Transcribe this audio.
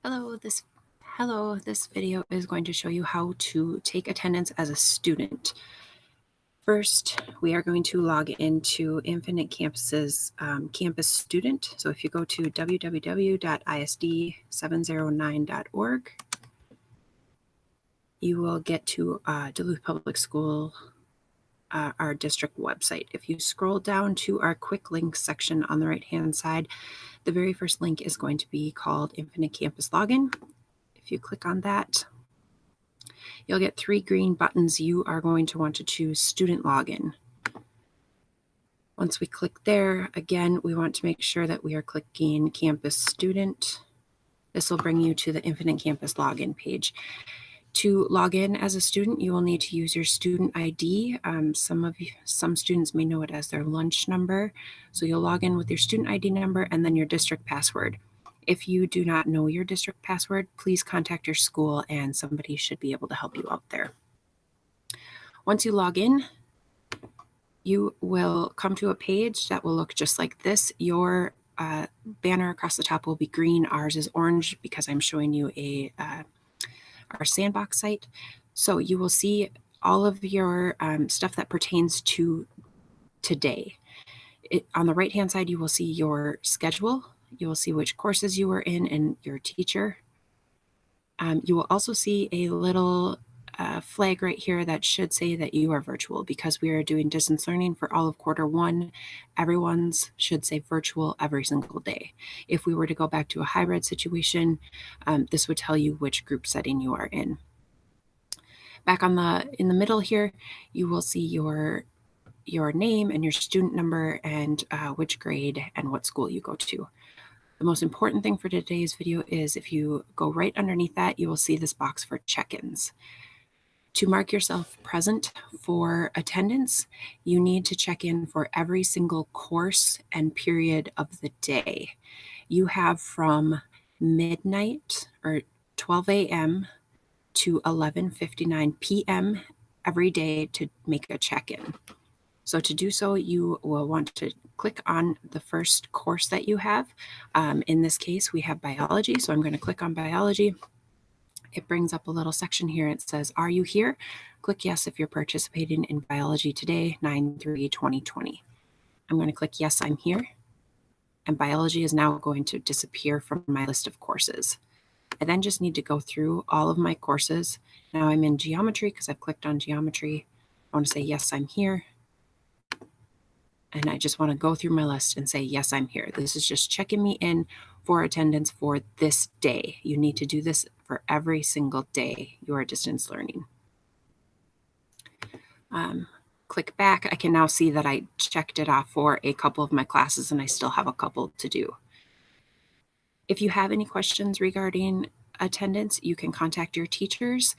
Hello, this video is going to show you how to take attendance as a student. First, we are going to log into Infinite Campus's campus student. So if you go to www.isd709.org, you will get to Duluth Public School, our district website. If you scroll down to our quick links section on the right-hand side, the very first link is going to be called Infinite Campus Login. If you click on that, you'll get 3 green buttons. You are going to want to choose Student Login. Once we click there, again, we want to make sure that we are clicking Campus Student. This will bring you to the Infinite Campus Login page. To log in as a student, you will need to use your student ID. Some students may know it as their lunch number. So you'll log in with your student ID number and then your district password. If you do not know your district password, please contact your school and somebody should be able to help you out there. Once you log in, you will come to a page that will look just like this. Your banner across the top will be green. Ours is orange because I'm showing you our sandbox site. So you will see all of your stuff that pertains to today. On the right-hand side, you will see your schedule. You will see which courses you were in and your teacher. You will also see a little flag right here that should say that you are virtual because we are doing distance learning for all of Q1. Everyone's should say virtual every single day. If we were to go back to a hybrid situation, this would tell you which group setting you are in. Back in the middle here, you will see your name and your student number and which grade and what school you go to. The most important thing for today's video is if you go right underneath that, you will see this box for check-ins. To mark yourself present for attendance, you need to check in for every single course and period of the day. You have from midnight or 12 a.m. to 11:59 p.m. every day to make a check-in. So to do so, you will want to click on the first course that you have. In this case, we have biology, so I'm going to click on biology. It brings up a little section here. It says, "Are you here?" Click yes if you're participating in biology today, 9/3/2020. I'm going to click yes, I'm here. And biology is now going to disappear from my list of courses. I then just need to go through all of my courses. Now I'm in geometry because I've clicked on geometry. I want to say, yes, I'm here. And I just want to go through my list and say, yes, I'm here. This is just checking me in for attendance for this day. You need to do this for every single day you are distance learning. Click back. I can now see that I checked it off for a couple of my classes and I still have a couple to do. If you have any questions regarding attendance, you can contact your teachers.